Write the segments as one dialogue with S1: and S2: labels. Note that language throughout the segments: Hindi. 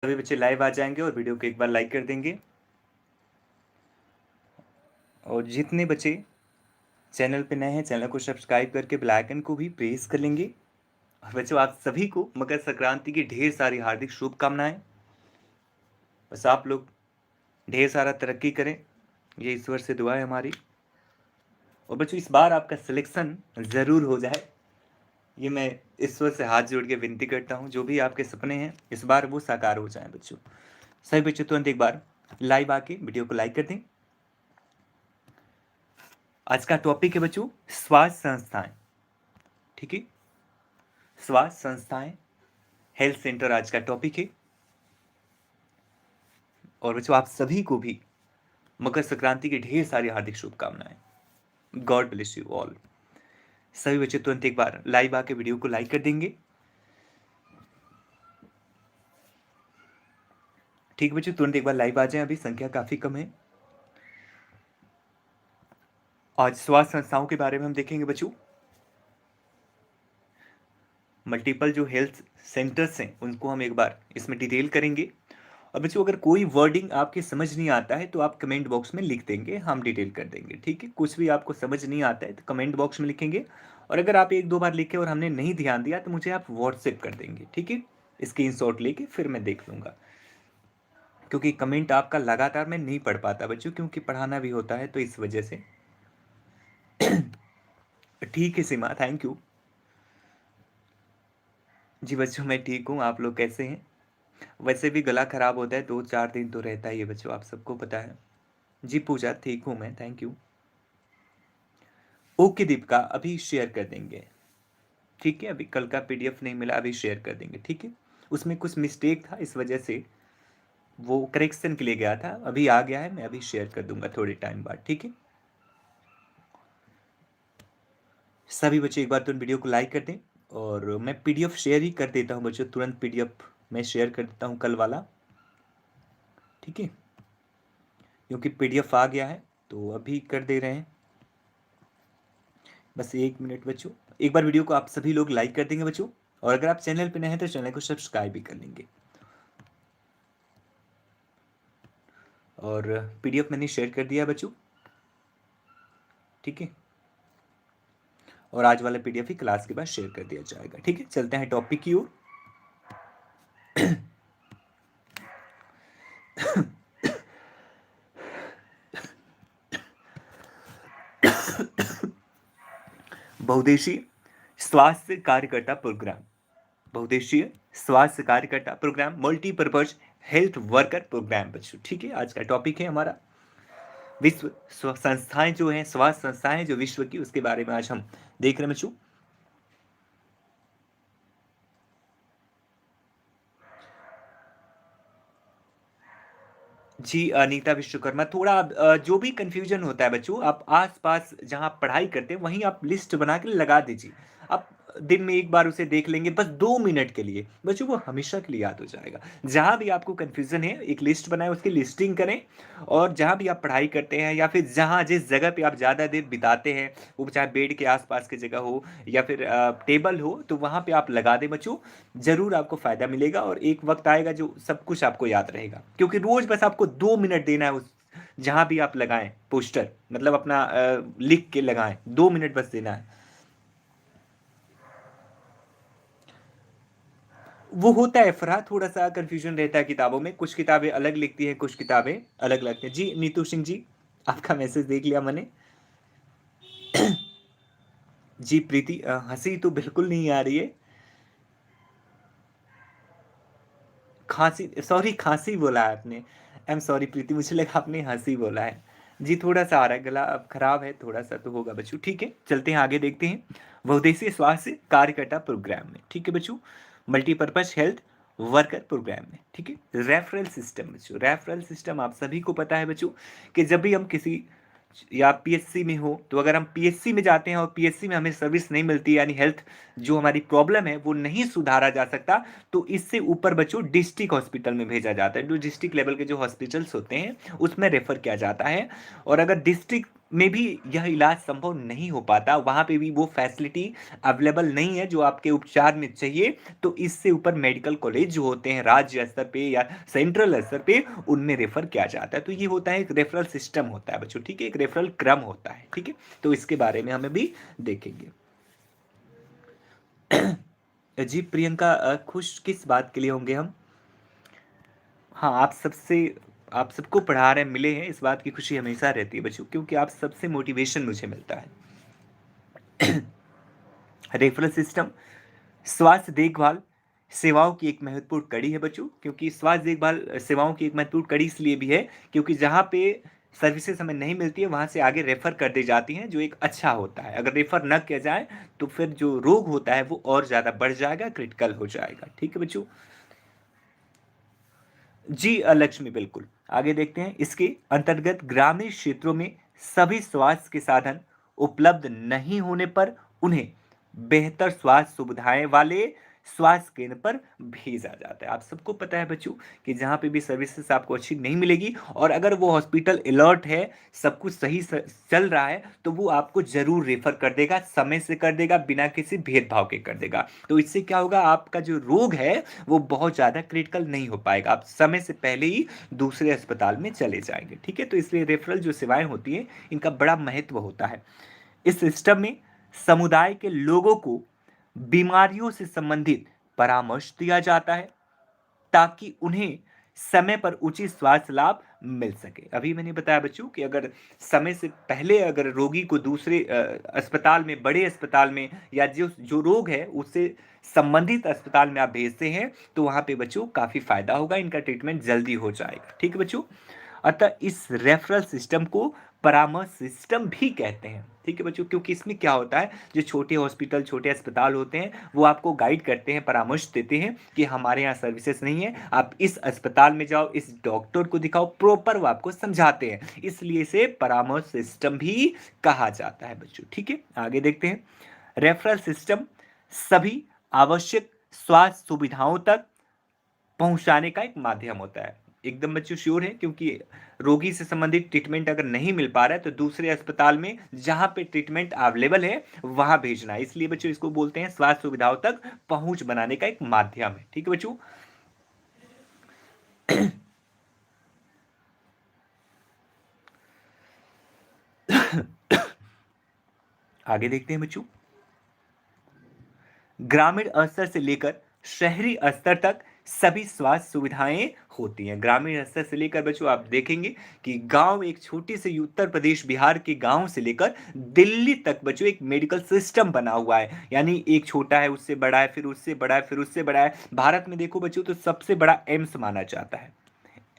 S1: सभी बच्चे लाइव आ जाएंगे और वीडियो को एक बार लाइक कर देंगे। और जितने बच्चे चैनल पे नए हैं चैनल को सब्सक्राइब करके बेल आइकन को भी प्रेस कर लेंगे। और बच्चों आप सभी को मकर संक्रांति की ढेर सारी हार्दिक शुभकामनाएं। बस आप लोग ढेर सारा तरक्की करें, ये ईश्वर से दुआ है हमारी। और बच्चों इस बार आपका सिलेक्शन ज़रूर हो जाए, ये मैं ईश्वर से हाथ जोड़ के विनती करता हूँ। जो भी आपके सपने हैं इस बार वो साकार हो जाए बच्चों। सभी बच्चे तुरंत एक बार लाइव आके वीडियो को लाइक कर दें। आज का टॉपिक है बच्चों स्वास्थ्य संस्थाएं। ठीक है, स्वास्थ्य संस्थाएं, हेल्थ सेंटर आज का टॉपिक है। और बच्चों आप सभी को भी मकर संक्रांति की ढेर सारी हार्दिक शुभकामनाएं। God bless you all. सभी बच्चे तुरंत एक बार लाइव आके वीडियो को लाइक कर देंगे। ठीक बच्चों, तुरंत एक बार लाइव आ जाएं, अभी संख्या काफी कम है। आज स्वास्थ्य संस्थाओं के बारे में हम देखेंगे बच्चों। मल्टीपल जो हेल्थ सेंटर्स हैं उनको हम एक बार इसमें डिटेल करेंगे। और बच्चों अगर कोई वर्डिंग आपके समझ नहीं आता है तो आप कमेंट बॉक्स में लिख देंगे, हम डिटेल कर देंगे। ठीक है, कुछ भी आपको समझ नहीं आता है तो कमेंट बॉक्स में लिखेंगे। और अगर आप एक दो बार लिखे और हमने नहीं ध्यान दिया तो मुझे आप व्हाट्सएप कर देंगे। ठीक है, स्क्रीनशॉट लेके फिर मैं देख लूँगा, क्योंकि कमेंट आपका लगातार मैं नहीं पढ़ पाता बच्चों, क्योंकि पढ़ाना भी होता है तो इस वजह से। ठीक है सीमा, थैंक यू। जी बच्चों मैं ठीक हूँ, आप लोग कैसे हैं? वैसे भी गला खराब होता है 2-4 दिन तो रहता ही है बच्चों, आप सबको पता है। जी पूजा ठीक हूँ मैं, थैंक यू। ओके दीपिका, अभी शेयर कर देंगे। ठीक है, अभी कल का पीडीएफ नहीं मिला, अभी शेयर कर देंगे। ठीक है, उसमें कुछ मिस्टेक था इस वजह से वो करेक्शन के लिए गया था, अभी आ गया है, मैं अभी शेयर कर दूंगा थोड़े टाइम बाद। ठीक है, सभी बच्चे एक बार तो वीडियो को लाइक कर दें। और मैं पीडीएफ शेयर ही कर देता हूँ बच्चों, तुरंत पीडीएफ मैं शेयर कर देता हूँ कल वाला। ठीक है, क्योंकि पीडीएफ आ गया है तो अभी कर दे रहे हैं। बस 1 मिनट बच्चों, एक बार वीडियो को आप सभी लोग लाइक कर देंगे बच्चों। और अगर आप चैनल पे नए हैं तो चैनल को सब्सक्राइब भी कर लेंगे। और पीडीएफ मैंने शेयर कर दिया बच्चों। ठीक है, और आज वाला पीडीएफ ही क्लास के बाद शेयर कर दिया जाएगा। ठीक है, चलते हैं टॉपिक की ओर। बहुउद्देशीय स्वास्थ्य कार्यकर्ता प्रोग्राम, बहुउद्देशीय स्वास्थ्य कार्यकर्ता program, multipurpose health worker program बच्चों। ठीक है, आज का टॉपिक है हमारा विश्व संस्थाएं जो हैं, स्वास्थ्य संस्थाएं जो विश्व की, उसके बारे में आज हम देख रहे हैं बच्चों। जी अनीता विश्वकर्मा, थोड़ा जो भी कंफ्यूजन होता है बच्चों, आप आसपास जहां आप पढ़ाई करते हैं वहीं आप लिस्ट बना के लगा दीजिए। आप दिन में एक बार उसे देख लेंगे बस 2 मिनट के लिए बच्चों, वो हमेशा के लिए याद हो जाएगा। जहां भी आपको कंफ्यूजन है एक लिस्ट बनाएं, उसकी लिस्टिंग करें। और जहां भी आप पढ़ाई करते हैं या फिर जहां जिस जगह पे आप ज़्यादा देर बिताते हैं, वो चाहे बेड के आसपास की जगह हो या फिर टेबल हो, तो वहां पे आप लगा दें बच्चों। जरूर आपको फायदा मिलेगा और एक वक्त आएगा जो सब कुछ आपको याद रहेगा। क्योंकि रोज बस आपको 2 मिनट देना है उस जहां भी आप लगाएं पोस्टर, मतलब अपना लिख के लगाएं, 2 मिनट बस देना है। वो होता है फरहा, थोड़ा सा कंफ्यूजन रहता है किताबों में, कुछ किताबें अलग लिखती हैं, कुछ किताबें अलग लगती हैं। जी नीतू सिंह जी, आपका मैसेज देख लिया मैंने। जी प्रीति, हंसी तो बिल्कुल नहीं आ रही है। खांसी, सॉरी खांसी बोला है आपने। आई एम सॉरी प्रीति, मुझे लगा आपने हंसी बोला है। जी थोड़ा सा आ रहा है, गला अब खराब है थोड़ा सा तो होगा बच्चों। ठीक है, चलते हैं आगे देखते हैं बहुउद्देशीय स्वास्थ्य कार्यकर्ता प्रोग्राम में। ठीक है बच्चों, मल्टीपर्पज हेल्थ वर्कर प्रोग्राम में। ठीक है, रेफरल सिस्टम बच्चों, रेफरल सिस्टम आप सभी को पता है बच्चों कि जब भी हम किसी या पीएचसी में हो, तो अगर हम पीएचसी में जाते हैं और पीएचसी में हमें सर्विस नहीं मिलती, यानी हेल्थ जो हमारी प्रॉब्लम है वो नहीं सुधारा जा सकता, तो इससे ऊपर बच्चों डिस्ट्रिक्ट हॉस्पिटल में भेजा जाता है। जो डिस्ट्रिक्ट लेवल के जो हॉस्पिटल्स होते हैं उसमें रेफर किया जाता है। और अगर डिस्ट्रिक्ट में भी यह इलाज संभव नहीं हो पाता, वहाँ पे भी वो फैसिलिटी अवेलेबल नहीं है जो आपके उपचार में चाहिए, तो इससे ऊपर मेडिकल कॉलेज जो होते हैं राज्य स्तर पे या सेंट्रल स्तर पे, उनमें रेफर किया जाता है। तो ये होता है एक रेफरल सिस्टम होता है बच्चों, ठीक है, एक रेफरल क्रम होता है, ठीक है। तो इसके बारे में हमें भी देखेंगे। जी प्रियंका, खुश किस बात के लिए होंगे हम? हाँ, आप सबको पढ़ा रहे मिले हैं, इस बात की खुशी हमेशा रहती है बच्चों, क्योंकि आप सबसे मोटिवेशन मुझे मिलता है। रेफरल सिस्टम स्वास्थ्य देखभाल सेवाओं की एक महत्वपूर्ण कड़ी है बच्चों, क्योंकि स्वास्थ्य देखभाल सेवाओं की एक महत्वपूर्ण कड़ी इसलिए भी है क्योंकि जहाँ पे सर्विसेज हमें नहीं मिलती है वहाँ से आगे रेफर कर दी जाती हैं, जो एक अच्छा होता है। अगर रेफर न किया जाए तो फिर जो रोग होता है वो और ज़्यादा बढ़ जाएगा, क्रिटिकल हो जाएगा, ठीक है बच्चों। जी लक्ष्मी, बिल्कुल। आगे देखते हैं, इसके अंतर्गत ग्रामीण क्षेत्रों में सभी स्वास्थ्य के साधन उपलब्ध नहीं होने पर उन्हें बेहतर स्वास्थ्य सुविधाएं वाले स्वास्थ्य केंद्र पर भेजा जाता है। आप सबको पता है बच्चों कि जहाँ पे भी सर्विसेज आपको अच्छी नहीं मिलेगी और अगर वो हॉस्पिटल अलर्ट है, सब कुछ सही चल रहा है, तो वो आपको जरूर रेफर कर देगा, समय से कर देगा, बिना किसी भेदभाव के कर देगा। तो इससे क्या होगा, आपका जो रोग है वो बहुत ज़्यादा क्रिटिकल नहीं हो पाएगा, आप समय से पहले ही दूसरे अस्पताल में चले जाएंगे, ठीक है। तो इसलिए रेफरल जो सेवाएं होती हैं इनका बड़ा महत्व होता है। इस सिस्टम में समुदाय के लोगों को बीमारियों से संबंधित परामर्श दिया जाता है ताकि उन्हें समय पर उचित स्वास्थ्य लाभ मिल सके। अभी मैंने बताया बच्चों कि अगर समय से पहले अगर रोगी को दूसरे अस्पताल में, बड़े अस्पताल में, या जो जो रोग है उससे संबंधित अस्पताल में आप भेजते हैं तो वहां पे बच्चों काफी फायदा होगा, इनका ट्रीटमेंट जल्दी हो जाएगा, ठीक है बच्चों। अतः इस रेफरल सिस्टम को परामर्श सिस्टम भी कहते हैं, ठीक है बच्चों, क्योंकि इसमें क्या होता है, जो छोटे हॉस्पिटल, छोटे अस्पताल होते हैं वो आपको गाइड करते हैं, परामर्श देते हैं कि हमारे यहाँ सर्विसेज नहीं है, आप इस अस्पताल में जाओ, इस डॉक्टर को दिखाओ, प्रॉपर वो आपको समझाते हैं, इसलिए इसे परामर्श सिस्टम भी कहा जाता है बच्चों, ठीक है। आगे देखते हैं, रेफरल सिस्टम सभी आवश्यक स्वास्थ्य सुविधाओं तक पहुंचाने का एक माध्यम होता है। एकदम बच्चों श्योर है, क्योंकि रोगी से संबंधित ट्रीटमेंट अगर नहीं मिल पा रहा है तो दूसरे अस्पताल में जहां पे ट्रीटमेंट अवेलेबल है वहां भेजना है, इसलिए बच्चों इसको बोलते हैं स्वास्थ्य सुविधाओं तक पहुंच बनाने का एक माध्यम है, ठीक है बच्चों। आगे देखते हैं बच्चों, ग्रामीण स्तर से लेकर शहरी स्तर तक सभी स्वास्थ्य सुविधाएं होती हैं। ग्रामीण स्तर से लेकर बच्चों आप देखेंगे कि गांव, एक छोटी से उत्तर प्रदेश बिहार के गांव से लेकर दिल्ली तक बच्चों एक मेडिकल सिस्टम बना हुआ है, यानी एक छोटा है, उससे बड़ा है, फिर उससे बड़ा है, फिर उससे बड़ा है। भारत में देखो बच्चों तो सबसे बड़ा एम्स माना जाता है,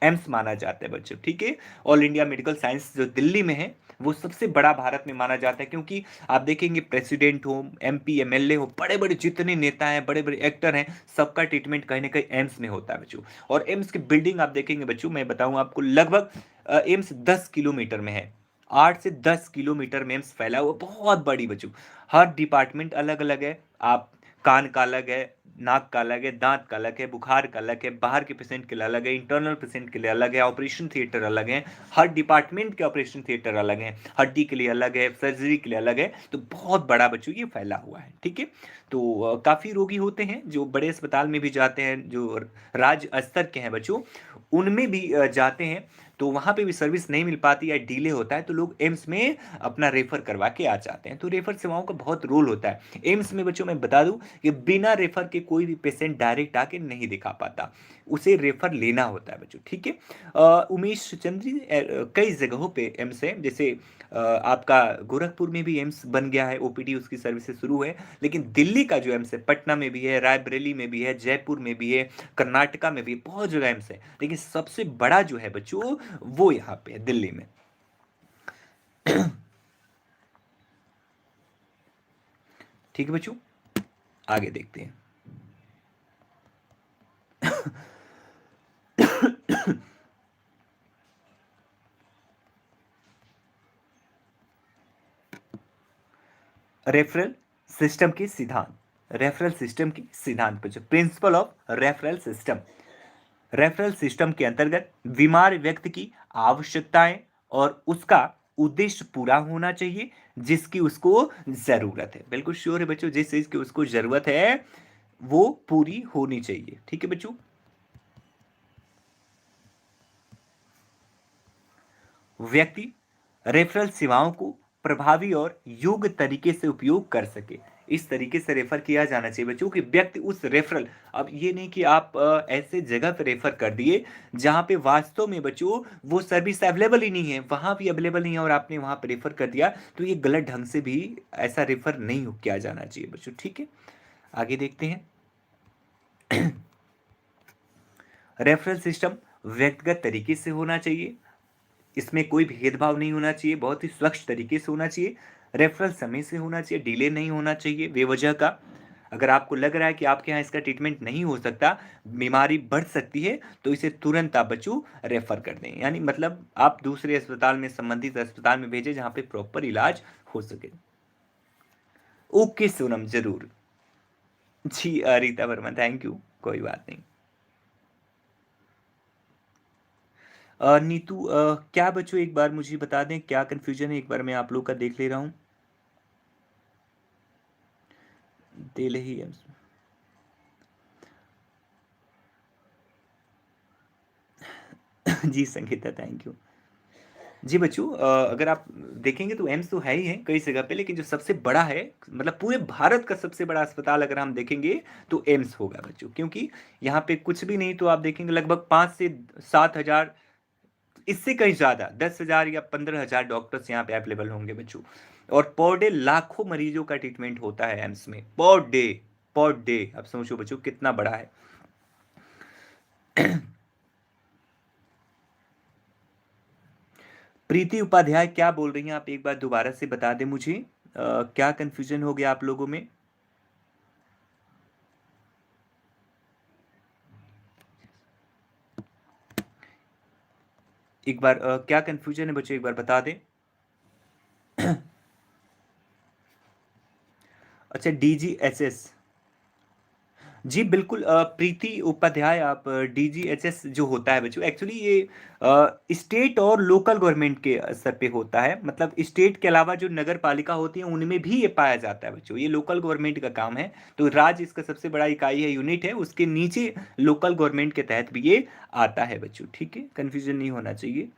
S1: एम्स माना जाता है बच्चों, ठीक है। ऑल इंडिया मेडिकल साइंस जो दिल्ली में है वो सबसे बड़ा भारत में माना जाता है, क्योंकि आप देखेंगे प्रेसिडेंट हो, एमपी एमएलए हो, बड़े बड़े जितने नेता हैं, बड़े बड़े एक्टर हैं, सबका ट्रीटमेंट कहीं ना कहीं एम्स में होता है बच्चों। और एम्स की बिल्डिंग आप देखेंगे बच्चों, मैं बताऊं आपको, लगभग एम्स 10 किलोमीटर में है, 8 से 10 किलोमीटर में एम्स फैला हुआ, बहुत बड़ी बच्चों। हर डिपार्टमेंट अलग अलग है, आप कान का अलग है, नाक का अलग है, दांत का अलग है, बुखार का अलग है, बाहर के पेशेंट के लिए अलग है, इंटरनल पेशेंट के लिए अलग है, ऑपरेशन थिएटर अलग है, हर डिपार्टमेंट के ऑपरेशन थिएटर अलग है, हड्डी के लिए अलग है, सर्जरी के लिए अलग है, तो बहुत बड़ा बच्चों ये फैला हुआ है, ठीक है। तो काफ़ी रोगी होते हैं जो बड़े अस्पताल में भी जाते हैं, जो राज्य स्तर के हैं बच्चों, उनमें भी जाते हैं, तो वहाँ पे भी सर्विस नहीं मिल पाती या डिले होता है तो लोग एम्स में अपना रेफर करवा के आ जाते हैं। तो रेफर सेवाओं का बहुत रोल होता है एम्स में बच्चों। मैं बता दूं कि बिना रेफर के कोई भी पेशेंट डायरेक्ट आके नहीं दिखा पाता, उसे रेफर लेना होता है बच्चों, ठीक है। उमेश चंद्र जी, कई जगहों पे एम्स है, जैसे आपका गोरखपुर में भी एम्स बन गया है, ओपीडी उसकी सर्विसेज शुरू है, लेकिन दिल्ली का जो एम्स है, पटना में भी है, रायबरेली में भी है, जयपुर में भी है, कर्नाटका में भी बहुत जगह एम्स है, लेकिन सबसे बड़ा जो है बच्चों वो यहाँ पे है, दिल्ली में। ठीक है बच्चों, आगे देखते हैं। रेफरल सिस्टम के सिद्धांत, रेफरल सिस्टम की सिद्धांत बच्चों, principle of referral system. Referral system के अंतर्गत बीमार व्यक्ति की आवश्यकताएं और उसका उद्देश्य पूरा होना चाहिए जिसकी उसको जरूरत है। बिल्कुल श्योर है बच्चों, जिस चीज की उसको जरूरत है वो पूरी होनी चाहिए। ठीक है बच्चों। व्यक्ति रेफरल सेवाओं को प्रभावी और योग्य तरीके से उपयोग कर सके, इस तरीके से रेफर किया जाना चाहिए बच्चों कि व्यक्ति उस रेफरल, अब ये नहीं कि आप ऐसे जगह पे रेफर कर दिए जहां पे वास्तव में बच्चों वो सर्विस अवेलेबल ही नहीं है, वहां भी अवेलेबल नहीं है और आपने वहां पे रेफर कर दिया, तो ये गलत ढंग से भी ऐसा रेफर नहीं किया जाना चाहिए बच्चों। ठीक है, आगे देखते हैं। रेफरल सिस्टम व्यक्तिगत तरीके से होना चाहिए, इसमें कोई भेदभाव नहीं होना चाहिए, बहुत ही स्वच्छ तरीके से होना चाहिए। रेफरल समय से होना चाहिए, डिले नहीं होना चाहिए बेवजह का। अगर आपको लग रहा है कि आपके यहाँ इसका ट्रीटमेंट नहीं हो सकता, बीमारी बढ़ सकती है, तो इसे तुरंत आप बच्चों रेफर कर दें, यानी मतलब आप दूसरे अस्पताल में, संबंधित अस्पताल में भेजें जहाँ पे प्रॉपर इलाज हो सके। ओके सोनम, जरूर जी। रीता वर्मा, थैंक यू, कोई बात नहीं। नीतू, क्या बच्चों एक बार मुझे बता दें क्या कंफ्यूजन है, एक बार मैं आप लोग का देख ले रहा हूँ। दिल ही है। जी संगीता, थैंक यू। जी बच्चों, अगर आप देखेंगे तो एम्स तो है ही है कई जगह पे, लेकिन जो सबसे बड़ा है, मतलब पूरे भारत का सबसे बड़ा अस्पताल अगर हम देखेंगे तो एम्स होगा बच्चों, क्योंकि यहाँ पे कुछ भी नहीं तो आप देखेंगे लगभग 5 से 7 हजार, इससे कहीं ज्यादा 10 हजार या 15 हजार डॉक्टर्स यहाँ पे अवेलेबल होंगे बच्चों। और पर डे लाखों मरीजों का ट्रीटमेंट होता है एम्स में, पर डे, पर डे। अब सोचो बच्चों कितना बड़ा है। प्रीति उपाध्याय क्या बोल रही हैं आप, एक बार दोबारा से बता दें मुझे, क्या कंफ्यूजन हो गया आप लोगों में। एक बार क्या कंफ्यूजन है बच्चों, एक बार बता दें। अच्छा, डीजीएचएस, जी बिल्कुल। प्रीति उपाध्याय, आप डीजीएचएस जो होता है बच्चों, एक्चुअली ये स्टेट और लोकल गवर्नमेंट के स्तर पे होता है, मतलब स्टेट के अलावा जो नगर पालिका होती है उनमें भी ये पाया जाता है बच्चों, ये लोकल गवर्नमेंट का काम है। तो राज्य इसका सबसे बड़ा इकाई है, यूनिट है, उसके नीचे लोकल गवर्नमेंट के तहत भी ये आता है बच्चों। ठीक है, कंफ्यूजन नहीं होना चाहिए।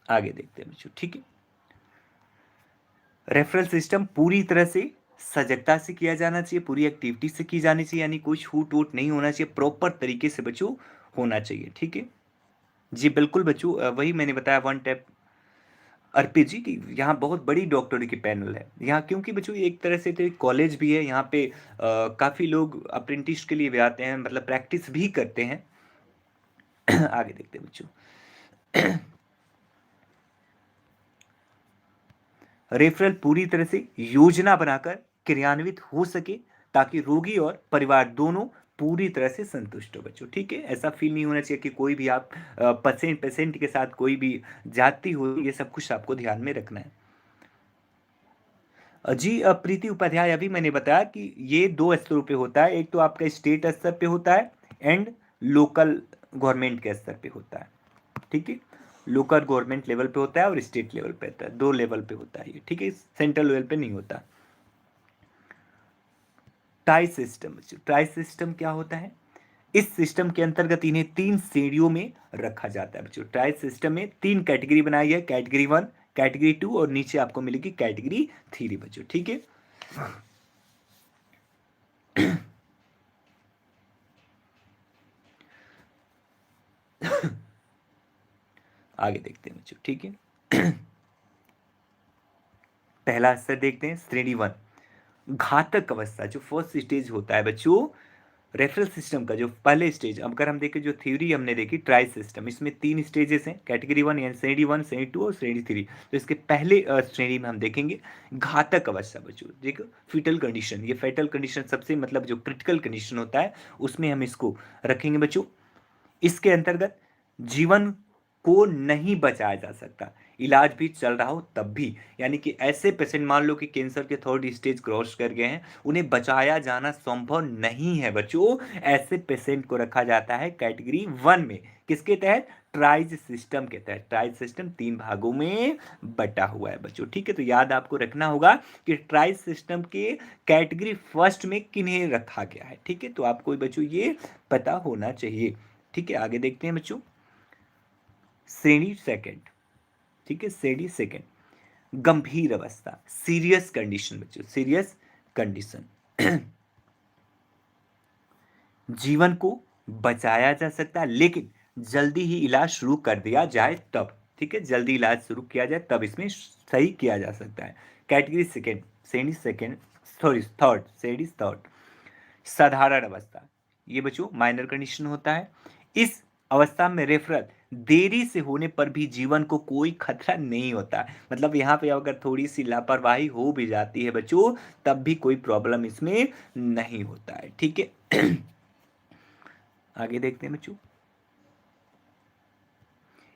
S1: आगे देखते हैं बच्चों। ठीक है, रेफरल सिस्टम पूरी तरह से सजगता से किया जाना चाहिए, पूरी एक्टिविटी से की जानी चाहिए, यानी कोई छूट वूट नहीं होना चाहिए, प्रॉपर तरीके से बच्चों होना चाहिए। ठीक है जी बिल्कुल बच्चों, वही मैंने बताया वन टैप अर्पित जी की, यहाँ बहुत बड़ी डॉक्टरों की पैनल है यहाँ, क्योंकि बच्चों ये एक तरह से तो एक कॉलेज भी है यहाँ पे, काफी लोग अप्रेंटिस के लिए भी आते हैं, मतलब प्रैक्टिस भी करते हैं। आगे देखते हैं बच्चों। रेफरल पूरी तरह से योजना बनाकर क्रियान्वित हो सके ताकि रोगी और परिवार दोनों पूरी तरह से संतुष्ट हो बच्चों। ठीक है, ऐसा फील नहीं होना चाहिए कि कोई भी आप पेशेंट पेशेंट के साथ कोई भी जाति हो, ये सब कुछ आपको ध्यान में रखना है। जी प्रीति उपाध्याय, अभी मैंने बताया कि ये दो स्तरों पे होता है, एक तो आपका स्टेट स्तर पे होता है एंड लोकल गवर्नमेंट के स्तर पे होता है। ठीक है, लोकल गवर्नमेंट लेवल पे होता है और स्टेट लेवल पे होता है, दो लेवल पे होता है ये। ठीक है, सेंट्रल लेवल पे नहीं होता। टाई सिस्टम, टाई सिस्टम क्या होता है, इस सिस्टम के अंतर्गत इन्हें 3 श्रेणियों में रखा जाता है बच्चों। ट्राई सिस्टम में 3 कैटेगरी बनाई है, कैटेगरी 1, कैटेगरी 2 और नीचे आपको मिलेगी कैटेगरी 3 बच्चों। ठीक है, आगे देखते हैं बच्चों। ठीक है, पहला स्तर देखते हैं, श्रेणी 1, घातक अवस्था, जो फर्स्ट स्टेज होता है बच्चों रेफरल सिस्टम का, जो पहले स्टेज। अब अगर हम देखें जो थ्योरी हमने देखी ट्राई सिस्टम, इसमें 3 स्टेजेस हैं, कैटेगरी 1 यानी श्रेणी 1, श्रेणी 2 और श्रेणी 3। तो इसके पहले श्रेणी में हम देखेंगे घातक अवस्था बच्चों, देखो फीटल कंडीशन, ये फेटल कंडीशन सबसे मतलब जो क्रिटिकल कंडीशन होता है उसमें हम इसको रखेंगे बच्चों। इसके अंतर्गत जीवन को नहीं बचाया जा सकता, इलाज भी चल रहा हो तब भी। यानी कि ऐसे पेशेंट, मान लो कि कैंसर के 3rd स्टेज क्रॉस कर गए हैं, उन्हें बचाया जाना संभव नहीं है बच्चों, ऐसे पेशेंट को रखा जाता है कैटेगरी 1 में। किसके तहत? ट्राइज सिस्टम के तहत। ट्राइज सिस्टम 3 भागों में बटा हुआ है बच्चों, ठीक है। तो याद आपको रखना होगा कि ट्राइज सिस्टम के कैटेगरी 1 में किन्हें रखा गया है, ठीक है। तो आपको बच्चों ये पता होना चाहिए, ठीक है। आगे देखते हैं बच्चों, श्रेणी 2, ठीक है, श्रेणी 2, गंभीर अवस्था, सीरियस कंडीशन बच्चों, सीरियस कंडीशन। जीवन को बचाया जा सकता है, लेकिन जल्दी ही इलाज शुरू कर दिया जाए तब, ठीक है, जल्दी इलाज शुरू किया जाए तब इसमें सही किया जा सकता है। कैटेगरी 2, श्रेणी 2, सॉरी 3rd, श्रेणी 3rd, साधारण अवस्था, ये बच्चों माइनर कंडीशन होता है। इस अवस्था में रेफरल देरी से होने पर भी जीवन को कोई खतरा नहीं होता। मतलब यहाँ पे अगर थोड़ी सी लापरवाही हो भी जाती है बच्चों, तब भी कोई प्रॉब्लम इसमें नहीं होता है, ठीक है। आगे देखते हैं बच्चों,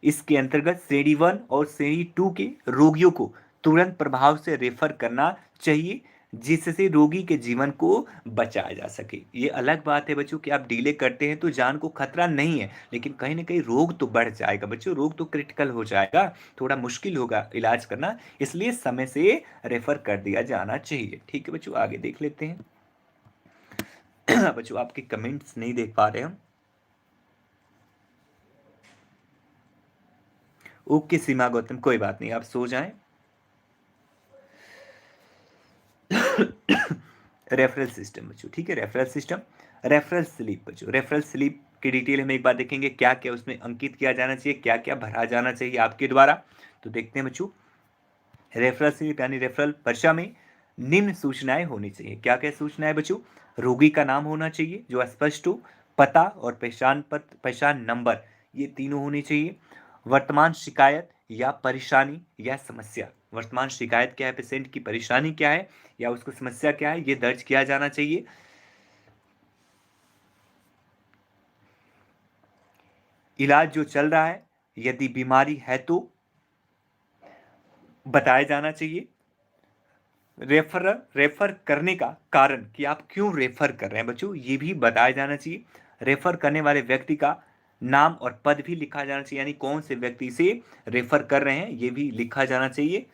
S1: इसके अंतर्गत श्रेणी 1 और श्रेणी 2 के रोगियों को तुरंत प्रभाव से रेफर करना चाहिए, जिससे रोगी के जीवन को बचाया जा सके। ये अलग बात है बच्चों कि आप डिले करते हैं तो जान को खतरा नहीं है, लेकिन कहीं ना कहीं रोग तो बढ़ जाएगा बच्चों, रोग तो क्रिटिकल हो जाएगा, थोड़ा मुश्किल होगा इलाज करना, इसलिए समय से रेफर कर दिया जाना चाहिए, ठीक है बच्चों। आगे देख लेते हैं। बच्चों आपके कमेंट्स नहीं देख पा रहे हम। ओके सीमा गौतम, कोई बात नहीं, आप सो जाएं। रेफरल सिस्टम बच्चों, ठीक है, रेफरल सिस्टम, रेफरल स्लिप बच्चों, रेफरल स्लिप की डिटेल हम एक बार देखेंगे, क्या क्या उसमें अंकित किया जाना चाहिए, क्या क्या भरा जाना चाहिए आपके द्वारा। तो देखते हैं बच्चों, रेफरल स्लिप यानी रेफरल पर्चा में निम्न सूचनाएं होनी चाहिए। क्या क्या सूचनाएं बच्चों? रोगी का नाम होना चाहिए जो स्पष्ट हो, पता और पहचान पत्र, पहचान नंबर, ये तीनों होने चाहिए। वर्तमान शिकायत या परेशानी या समस्या, वर्तमान शिकायत क्या है, पेशेंट की परेशानी क्या है या उसको समस्या क्या है, ये दर्ज किया जाना चाहिए। इलाज जो चल रहा है, यदि बीमारी है तो बताया जाना चाहिए। रेफर करने का कारण कि आप क्यों रेफर कर रहे हैं बच्चों, ये भी बताया जाना चाहिए। रेफर करने वाले व्यक्ति का नाम और पद भी लिखा जाना चाहिए, यानी कौन से व्यक्ति से रेफर कर रहे हैं ये भी लिखा जाना चाहिए।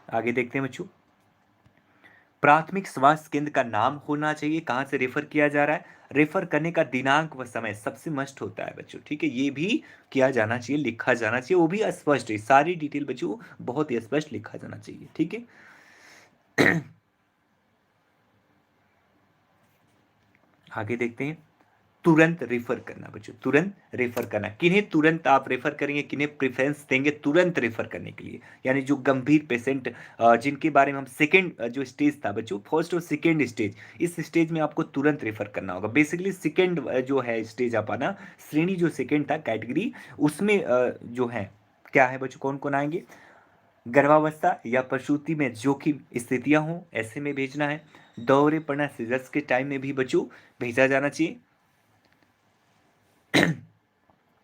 S1: आगे देखते हैं बच्चों, प्राथमिक स्वास्थ्य केंद्र का नाम होना चाहिए, कहां से रेफर किया जा रहा है, रेफर करने का दिनांक व समय सबसे मस्ट होता है बच्चों, ठीक है, ये भी किया जाना चाहिए, लिखा जाना चाहिए, वो भी स्पष्ट है, सारी डिटेल बच्चों बहुत ही स्पष्ट लिखा जाना चाहिए, ठीक है। आगे देखते हैं, तुरंत रेफर करना बच्चों, तुरंत रेफर करना, किन्हें तुरंत आप रेफर करेंगे, किन्हें प्रेफरेंस देंगे तुरंत रेफर करने के लिए, यानी जो गंभीर पेशेंट जिनके बारे में हम सेकेंड जो स्टेज था बच्चों, फर्स्ट और सेकेंड स्टेज, इस स्टेज में आपको तुरंत रेफर करना होगा। बेसिकली सेकेंड जो है स्टेज आप आना, श्रेणी जो सेकेंड था कैटेगरी, उसमें जो है क्या है बच्चों, कौन कौन आएंगे, गर्भावस्था या प्रसूति में जोखिम स्थितियां हों ऐसे में भेजना है, दौरे पड़ना सीजर्स के टाइम में भी बच्चों भेजा जाना चाहिए,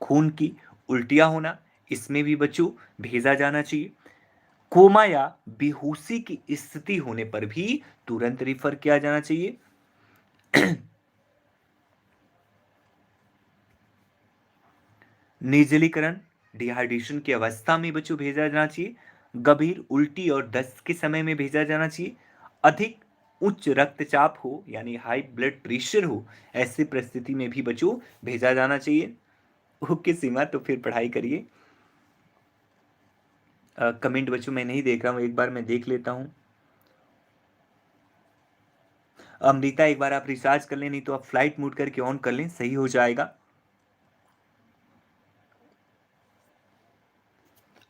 S1: खून की उल्टियां होना इसमें भी बच्चों भेजा जाना चाहिए, कोमा या बेहोशी की स्थिति होने पर भी तुरंत रिफर किया जाना चाहिए। निर्जलीकरण डिहाइड्रेशन की अवस्था में बच्चों भेजा जाना चाहिए, गंभीर उल्टी और दस्त के समय में भेजा जाना चाहिए, अधिक उच्च रक्तचाप हो यानी हाई ब्लड प्रेशर हो ऐसी परिस्थिति में भी बच्चों भेजा जाना चाहिए। ओके सीमा, तो फिर पढ़ाई करिए। कमेंट बच्चों मैं नहीं देख रहा हूं, एक बार मैं देख लेता हूं। अमृता एक बार आप रिचार्ज कर लें, नहीं तो आप फ्लाइट मोड करके ऑन कर लें, सही हो जाएगा।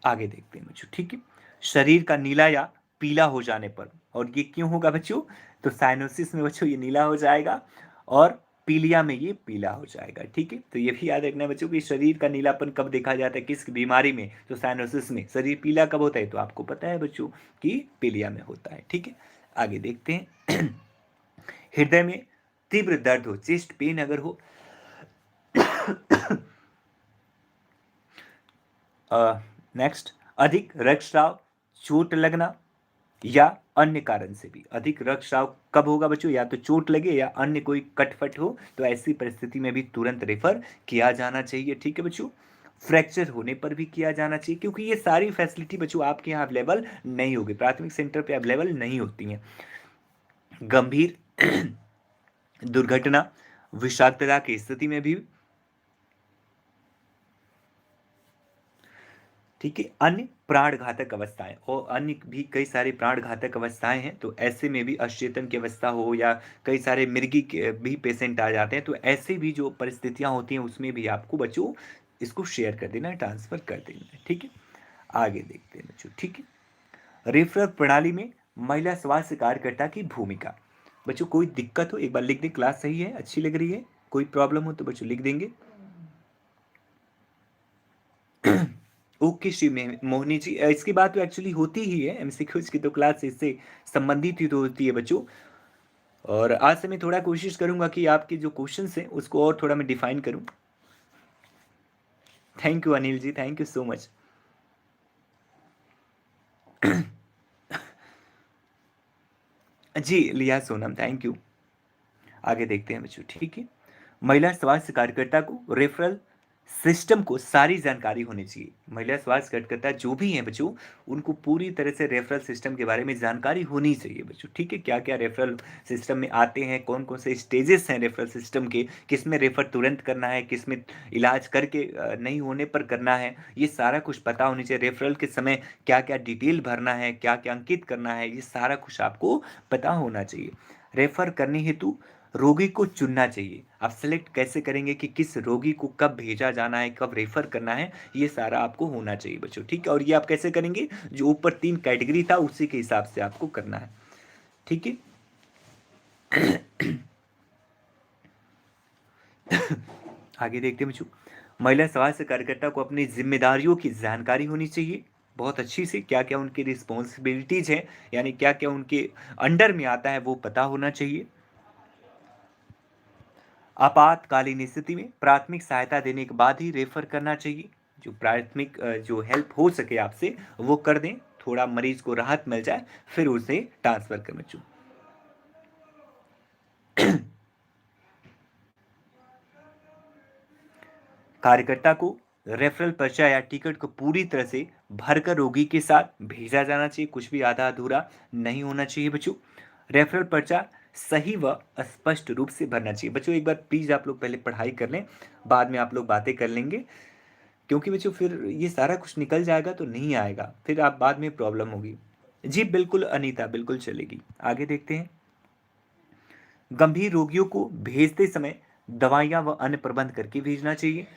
S1: आगे देखते हैं बच्चों, ठीक है, शरीर का नीला या पीला हो जाने पर, और ये क्यों होगा बच्चों, तो साइनोसिस में बच्चों ये नीला हो जाएगा और पीलिया में ये पीला हो जाएगा, ठीक है। तो ये भी याद रखना है बच्चों कि शरीर का नीलापन कब देखा जाता है, किस बीमारी में, तो साइनोसिस में। शरीर पीला कब होता है, तो आपको पता है बच्चों कि पीलिया में होता है, ठीक है। आगे देखते हैं, हृदय में तीव्र दर्द हो, चेस्ट पेन अगर हो, नेक्स्ट अधिक रक्तस्राव, चोट लगना या अन्य कारण से भी। अधिक रक्तस्राव कब होगा बच्चों? या तो चोट लगे या अन्य कोई कटफट हो, तो ऐसी परिस्थिति में भी तुरंत रेफर किया जाना चाहिए। ठीक है बच्चों, फ्रैक्चर होने पर भी किया जाना चाहिए, क्योंकि ये सारी फैसिलिटी बच्चों आपके यहाँ अवेलेबल नहीं होगी, प्राथमिक सेंटर पे अवेलेबल नहीं होती हैं। गंभीर दुर्घटना, विषाक्तता की स्थिति में भी, ठीक है, अन्य प्राण घातक अवस्थाएं और अन्य भी कई सारी प्राण घातक अवस्थाएं हैं, तो ऐसे में भी अचेतन की अवस्था हो या कई सारे मृगी के भी पेशेंट आ जाते हैं, तो ऐसे भी जो परिस्थितियां होती हैं उसमें भी आपको बच्चों इसको शेयर कर देना है, ट्रांसफर कर देना है। ठीक है, आगे देखते हैं बच्चों। ठीक है, रेफरल प्रणाली में महिला स्वास्थ्य कार्यकर्ता की भूमिका। बच्चों कोई दिक्कत हो एक बार लिख दें, क्लास सही है, अच्छी लग रही है, कोई प्रॉब्लम हो तो बच्चों लिख देंगे। ओके श्री मोहिनी जी, इसकी बात तो एक्चुअली होती ही है, एमसीक्यूज की तो क्लास इससे संबंधित ही तो होती है बच्चों। और आज से मैं थोड़ा कोशिश करूंगा कि आपके जो क्वेश्चंस हैं उसको और थोड़ा मैं डिफाइन करूं। Thank you Anil ji, thank you so much. जी लिया सोनम, थैंक यू। आगे देखते हैं बच्चों। ठीक है, महिला स्वास्थ्य कार्यकर्ता को रेफरल सिस्टम को सारी जानकारी होनी चाहिए। महिला स्वास्थ्य कार्यकर्ता जो भी हैं बच्चों, उनको पूरी तरह से रेफरल सिस्टम के बारे में जानकारी होनी चाहिए बच्चों। ठीक है, क्या क्या रेफरल सिस्टम में आते हैं, कौन कौन से स्टेजेस हैं रेफरल सिस्टम के, किस में रेफर तुरंत करना है, किस में इलाज करके नहीं होने पर करना है, ये सारा कुछ पता होनी चाहिए। रेफरल के समय क्या क्या डिटेल भरना है, क्या क्या अंकित करना है, ये सारा कुछ आपको पता होना चाहिए। रेफर करने हेतु रोगी को चुनना चाहिए। आप सेलेक्ट कैसे करेंगे कि किस रोगी को कब भेजा जाना है, कब रेफर करना है, ये सारा आपको होना चाहिए बच्चों। ठीक है, और ये आप कैसे करेंगे? जो ऊपर 3 कैटेगरी था उसी के हिसाब से आपको करना है। ठीक है, आगे देखते हैं बच्चों। महिला स्वास्थ्य कार्यकर्ता को अपनी जिम्मेदारियों की जानकारी होनी चाहिए बहुत अच्छी से, क्या क्या उनकी रिस्पॉन्सिबिलिटीज है, यानी क्या क्या उनके अंडर में आता है वो पता होना चाहिए। आपातकालीन स्थिति में प्राथमिक सहायता देने के बाद ही रेफर करना चाहिए। जो प्राथमिक जो हेल्प हो सके आपसे वो कर दें, थोड़ा मरीज को राहत मिल जाए, फिर उसे ट्रांसफर कर बच्चों। कार्यकर्ता को रेफरल पर्चा या टिकट को पूरी तरह से भरकर रोगी के साथ भेजा जाना चाहिए, कुछ भी आधा अधूरा नहीं होना चाहिए बच्चों। रेफरल पर्चा सही व स्पष्ट रूप से भरना चाहिए बच्चों। एक बार प्लीज आप लोग पहले पढ़ाई कर लें, बाद में आप लोग बातें कर लेंगे, क्योंकि बच्चों फिर ये सारा कुछ निकल जाएगा तो नहीं आएगा, फिर आप बाद में प्रॉब्लम होगी। जी बिल्कुल अनीता, बिल्कुल चलेगी। आगे देखते हैं। गंभीर रोगियों को भेजते समय दवाइयां व अन्य प्रबंध करके भेजना चाहिए।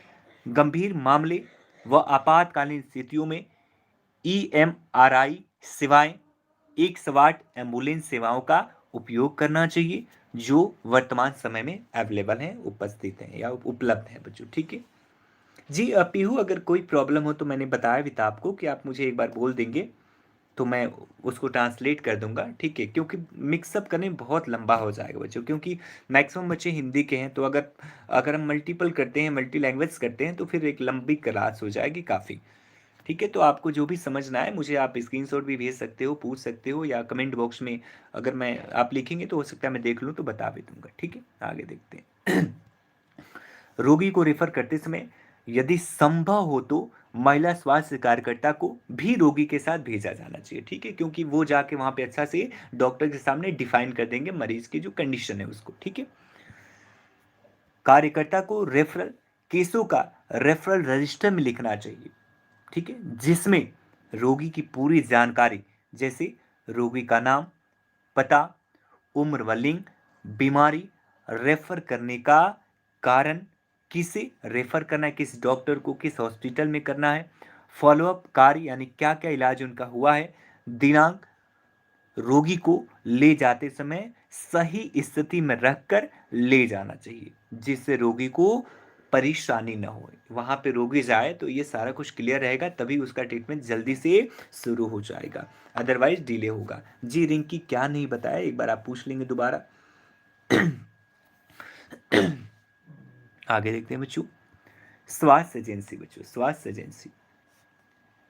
S1: गंभीर मामले व आपातकालीन स्थितियों में EMRI सेवाएं, 108 एम्बुलेंस सेवाओं का उपयोग करना चाहिए, जो वर्तमान समय में अवेलेबल हैं, उपस्थित हैं या उपलब्ध हैं बच्चों। ठीक है जी। पीहू अगर कोई प्रॉब्लम हो तो मैंने बताया भी था आपको कि आप मुझे एक बार बोल देंगे तो मैं उसको ट्रांसलेट कर दूंगा। ठीक है, क्योंकि मिक्सअप करने में बहुत लंबा हो जाएगा बच्चों, क्योंकि मैक्सिमम बच्चे हिंदी के हैं, तो अगर अगर हम मल्टीपल करते हैं, मल्टी लैंग्वेज करते हैं, तो फिर एक लंबी क्लास हो जाएगी काफ़ी। ठीक है, तो आपको जो भी समझना है मुझे आप स्क्रीनशॉट भी भेज सकते हो, पूछ सकते हो, या कमेंट बॉक्स में अगर मैं आप लिखेंगे तो हो सकता है मैं देख लूँ तो बता भी दूंगा। ठीक है, आगे देखते हैं। रोगी को रेफर करते समय यदि संभव हो तो महिला स्वास्थ्य कार्यकर्ता को भी रोगी के साथ भेजा जाना चाहिए। ठीक है, क्योंकि वो जाके वहां पे अच्छा से डॉक्टर के सामने डिफाइन कर देंगे मरीज की जो कंडीशन है उसको। ठीक है, कार्यकर्ता को रेफरल केसों का रेफरल रजिस्टर में लिखना चाहिए। ठीक है, जिसमें रोगी की पूरी जानकारी, जैसे रोगी का नाम, पता, उम्र व लिंग, बीमारी, रेफर करने का कारण, किसे रेफर करना है, किस डॉक्टर को, किस हॉस्पिटल में करना है, फॉलोअप कार्य यानी क्या क्या इलाज उनका हुआ है, दिनांक, रोगी को ले जाते समय सही स्थिति में रखकर ले जाना चाहिए, जिससे रोगी को परेशानी ना हो। वहां पे रोगी जाए तो ये सारा कुछ क्लियर रहेगा, तभी उसका ट्रीटमेंट जल्दी से शुरू हो जाएगा, अदरवाइज डिले होगा। जी रिंकी क्या नहीं बताया, एक बार आप पूछ लेंगे दोबारा। आगे देखते हैं बच्चों, स्वास्थ्य एजेंसी बच्चों, स्वास्थ्य एजेंसी,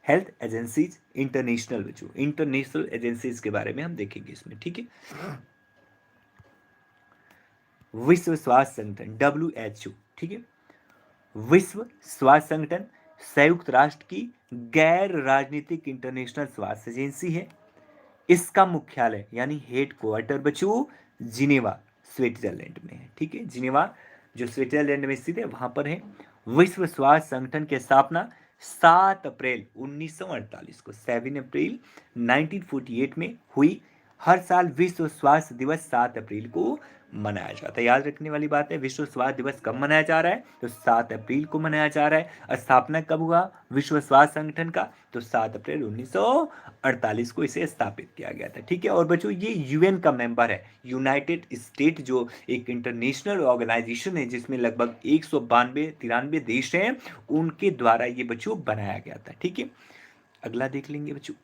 S1: हेल्थ एजेंसीज इंटरनेशनल बच्चों, इंटरनेशनल एजेंसीज के बारे में हम देखेंगे इसमें, ठीक है। विश्व स्वास्थ्य संगठन WHO, ठीक है। विश्व स्वास्थ्य संगठन संयुक्त राष्ट्र की गैर राजनीतिक इंटरनेशनल स्वास्थ्य एजेंसी है। इसका मुख्यालय यानी हेड क्वार्टर बच्चों जिनेवा स्विट्जरलैंड में है, ठीक है। जिनेवा जो स्विट्जरलैंड में स्थित है वहां पर है। विश्व स्वास्थ्य संगठन की स्थापना 7 अप्रैल 1948 को, 7 अप्रैल 1948 में हुई। हर साल विश्व स्वास्थ्य दिवस 7 अप्रैल को मनाया जाता है। याद रखने वाली बात है, विश्व स्वास्थ्य दिवस कब मनाया जा रहा है, तो 7 अप्रैल को मनाया जा रहा है। स्थापना कब हुआ विश्व स्वास्थ्य संगठन का, तो 7 अप्रैल 1948 को इसे स्थापित किया गया था, ठीक है। और बच्चों ये यूएन का मेंबर है, यूनाइटेड स्टेट जो एक इंटरनेशनल ऑर्गेनाइजेशन है जिसमें लगभग 192-93 देश हैं, उनके द्वारा ये बच्चों बनाया गया था, ठीक है। अगला देख लेंगे बच्चों।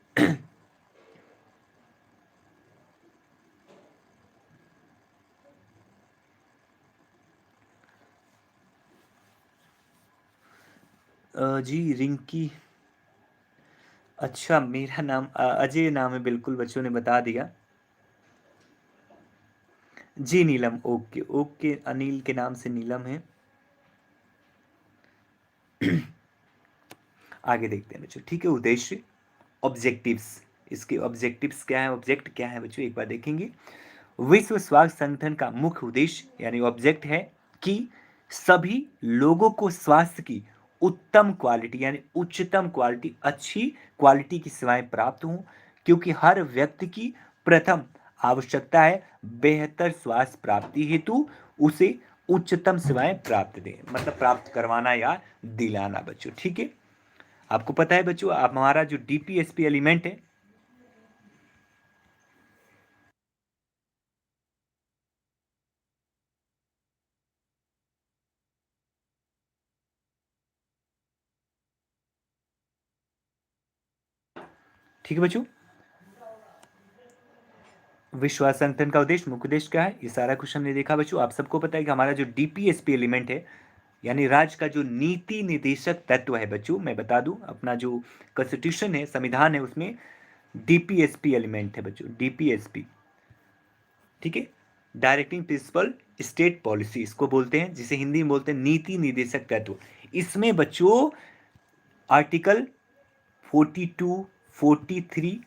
S1: जी रिंकी, अच्छा मेरा नाम अजय नाम है, बिल्कुल बच्चों ने बता दिया। जी नीलम, ओके ओके, अनिल के नाम से नीलम है। आगे देखते हैं बच्चों, ठीक है। उद्देश्य, ऑब्जेक्टिव्स, इसके ऑब्जेक्टिव्स क्या है, ऑब्जेक्ट क्या है बच्चों, एक बार देखेंगे। विश्व स्वास्थ्य संगठन का मुख्य उद्देश्य यानी ऑब्जेक्ट है कि सभी लोगों को स्वास्थ्य की उत्तम क्वालिटी यानी उच्चतम क्वालिटी, अच्छी क्वालिटी की सेवाएं प्राप्त हों, क्योंकि हर व्यक्ति की प्रथम आवश्यकता है बेहतर स्वास्थ्य प्राप्ति हेतु उसे उच्चतम सेवाएं प्राप्त दें, मतलब प्राप्त करवाना या दिलाना बच्चों, ठीक है। आपको पता है बच्चों, आप हमारा जो डीपीएसपी एलिमेंट है, ठीक है बच्चों। विश्व स्वास्थ्य संगठन का उद्देश्य, मुख्य उद्देश्य क्या है, ये सारा कुछ हमने देखा बच्चों। आप सबको पता है कि हमारा जो डीपीएसपी एलिमेंट है यानी राज्य का जो नीति निर्देशक तत्व है बच्चों, मैं बता दूं अपना जो कॉन्स्टिट्यूशन है, संविधान है, उसमें डीपीएसपी एलिमेंट है बच्चों, डीपीएसपी, ठीक है। डायरेक्टिंग प्रिंसिपल स्टेट पॉलिसी इसको बोलते हैं, जिसे हिंदी में बोलते हैं नीति निर्देशक तत्व। इसमें बच्चों आर्टिकल 42, 43,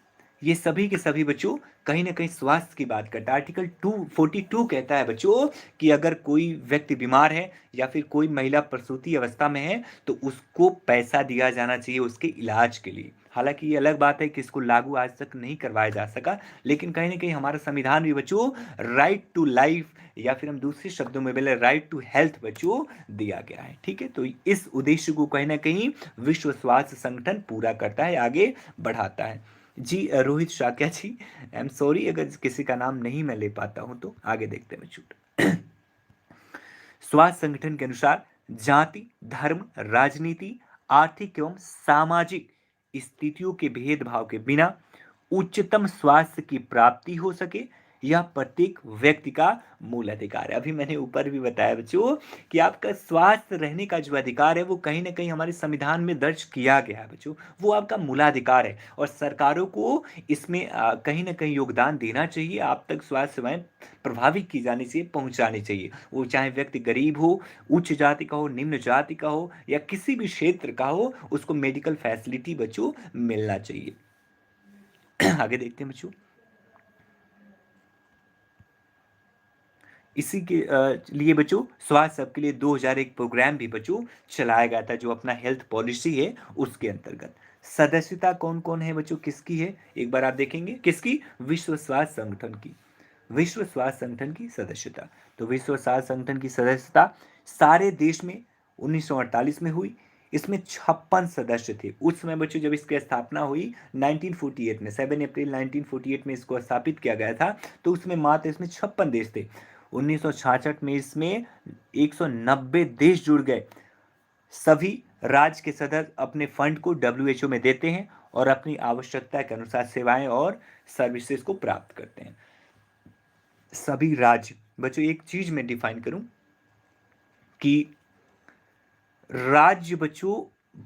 S1: ये सभी के सभी बच्चों कहीं ना कहीं स्वास्थ्य की बात करता है। आर्टिकल 42 कहता है बच्चों कि अगर कोई व्यक्ति बीमार है या फिर कोई महिला प्रसूति अवस्था में है तो उसको पैसा दिया जाना चाहिए उसके इलाज के लिए। हालांकि ये अलग बात है कि इसको लागू आज तक नहीं करवाया जा सका, लेकिन कहीं ना कहीं हमारा संविधान भी बच्चों राइट टू लाइफ या फिर हम दूसरे शब्दों में बोले राइट टू हेल्थ बच्चों दिया गया है, ठीक है। तो इस उद्देश्य को कहीं ना कहीं विश्व स्वास्थ्य संगठन पूरा करता है, आगे बढ़ाता है। जी रोहित शाक्या जी, आई एम सॉरी अगर किसी का नाम नहीं मैं ले पाता हूं, तो आगे देखते हैं बच्चों। स्वास्थ्य संगठन के अनुसार जाति, धर्म, राजनीति, आर्थिक एवं सामाजिक स्थितियों के भेदभाव के बिना उच्चतम स्वास्थ्य की प्राप्ति हो सके, यह प्रत्येक व्यक्ति का मूल अधिकार है। अभी मैंने ऊपर भी बताया बच्चों कि आपका स्वास्थ्य रहने का जो अधिकार है वो कहीं ना कहीं हमारे संविधान में दर्ज किया गया है बच्चों, वो आपका मूलाधिकार है और सरकारों को इसमें कहीं ना कहीं योगदान देना चाहिए। आप तक स्वास्थ्य सेवाएं प्रभावित की जानी चाहिए, पहुंचानी चाहिए, वो चाहे व्यक्ति गरीब हो, उच्च जाति का हो, निम्न जाति का हो या किसी भी क्षेत्र का हो, उसको मेडिकल फैसिलिटी बच्चों मिलना चाहिए। आगे देखते हैं बच्चों। इसी के लिए बच्चों स्वास्थ्य सबके लिए 2001 प्रोग्राम भी बच्चों चलाया गया था, जो अपना हेल्थ पॉलिसी है उसके अंतर्गत। सदस्यता कौन कौन है बच्चों, किसकी है, एक बार आप देखेंगे, किसकी, विश्व स्वास्थ्य संगठन की, विश्व स्वास्थ्य संगठन की सदस्यता। तो विश्व स्वास्थ्य संगठन की सदस्यता सारे देश में 1948 में हुई। इसमें 56 सदस्य थे उस समय बच्चों, जब इसकी स्थापना हुई 1948 में, 7 अप्रैल 1948 में इसको स्थापित किया गया था, तो उसमें मात्र इसमें 56 देश थे। 1966 में इसमें 190 देश जुड़ गए। सभी राज्य के सदस्य अपने फंड को WHO में देते हैं और अपनी आवश्यकता के अनुसार सेवाएं और सर्विसेज को प्राप्त करते हैं। सभी राज्य बच्चों, एक चीज मैं डिफाइन करूं, कि राज्य बच्चों,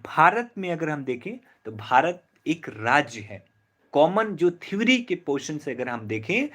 S1: भारत में अगर हम देखें तो भारत एक राज्य है। कॉमन जो थ्योरी के पोर्शन से अगर हम देखें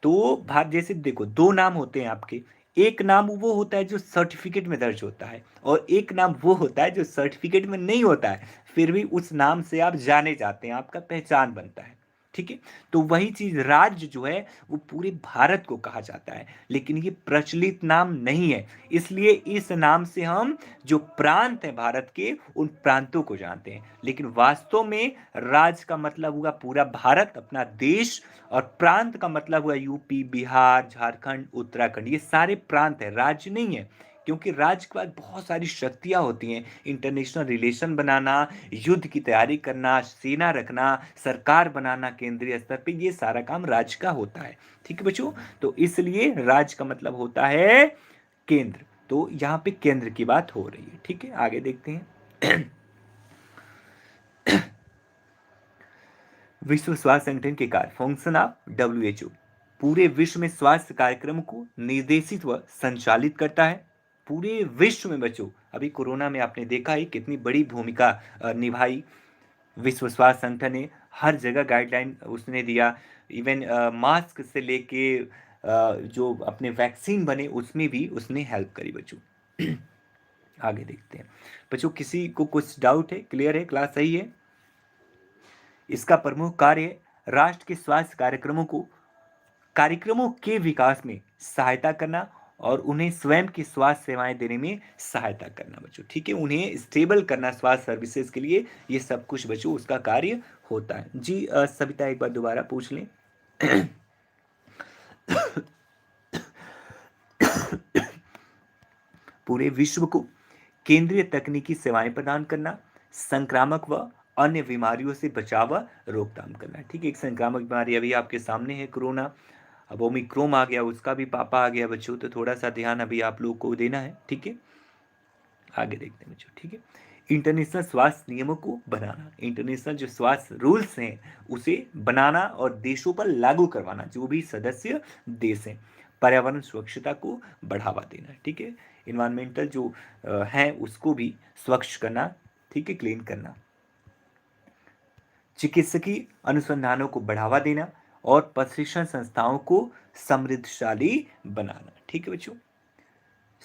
S1: तो भारत, जैसे देखो दो नाम होते हैं आपके, एक नाम वो होता है जो सर्टिफिकेट में दर्ज होता है और एक नाम वो होता है जो सर्टिफिकेट में नहीं होता है, फिर भी उस नाम से आप जाने जाते हैं, आपका पहचान बनता है। ठीक है, तो वही चीज राज्य जो है वो पूरे भारत को कहा जाता है, लेकिन ये प्रचलित नाम नहीं है। इसलिए इस नाम से हम जो प्रांत हैं भारत के, उन प्रांतों को जानते हैं, लेकिन वास्तव में राज्य का मतलब हुआ पूरा भारत, अपना देश, और प्रांत का मतलब हुआ यूपी, बिहार, झारखंड, उत्तराखंड, ये सारे प्रांत है, राज्य नहीं है। क्योंकि राज्य के बाद बहुत सारी शक्तियां होती हैं, इंटरनेशनल रिलेशन बनाना, युद्ध की तैयारी करना, सेना रखना, सरकार बनाना केंद्रीय स्तर पे, ये सारा काम राज्य का होता है। ठीक है बच्चों, तो इसलिए राज्य का मतलब होता है केंद्र। तो यहाँ पे केंद्र की बात हो रही है। ठीक है, आगे देखते हैं। विश्व स्वास्थ्य संगठन के कार्य, फंक्शन ऑफ WHO, पूरे विश्व में स्वास्थ्य कार्यक्रम को निर्देशित व संचालित करता है। पूरे विश्व में बच्चों, अभी कोरोना में आपने देखा है कितनी बड़ी भूमिका निभाई विश्व स्वास्थ्य संगठन ने, हर जगह गाइडलाइन उसने दिया, इवन मास्क से लेके जो अपने वैक्सीन बने उसमें भी उसने हेल्प करी बच्चों। आगे देखते हैं बच्चों, किसी को कुछ डाउट है? क्लियर है? क्लास सही है? इसका प्रमुख कार्य राष्ट्र के स्वास्थ्य कार्यक्रमों के विकास में सहायता करना और उन्हें स्वयं की स्वास्थ्य सेवाएं देने में सहायता करना बच्चों। ठीक है, उन्हें स्टेबल करना स्वास्थ्य सर्विसेज के लिए, ये सब कुछ बच्चों उसका कार्य होता है। जी सविता एक बार दोबारा पूछ लें। पूरे विश्व को केंद्रीय तकनीकी सेवाएं प्रदान करना, संक्रामक व अन्य बीमारियों से बचाव व रोकथाम करना। ठीक है, एक संक्रामक बीमारी अभी आपके सामने है कोरोना, अब ओमिक्रोन आ गया, उसका भी पापा आ गया बच्चों, तो थोड़ा सा ध्यान अभी आप लोग को देना है। ठीक है, आगे देखते हैं बच्चों। ठीक है, इंटरनेशनल स्वास्थ्य नियमों को बनाना, इंटरनेशनल जो स्वास्थ्य रूल्स हैं उसे बनाना और देशों पर लागू करवाना, जो भी सदस्य देश हैं। पर्यावरण सुरक्षता को बढ़ावा देना। ठीक है, इन्वायरमेंटल जो है उसको भी स्वच्छ करना, ठीक है, क्लीन करना। चिकित्सकीय अनुसंधानों को बढ़ावा देना और प्रशिक्षण संस्थाओं को समृद्धशाली बनाना। ठीक है बच्चों,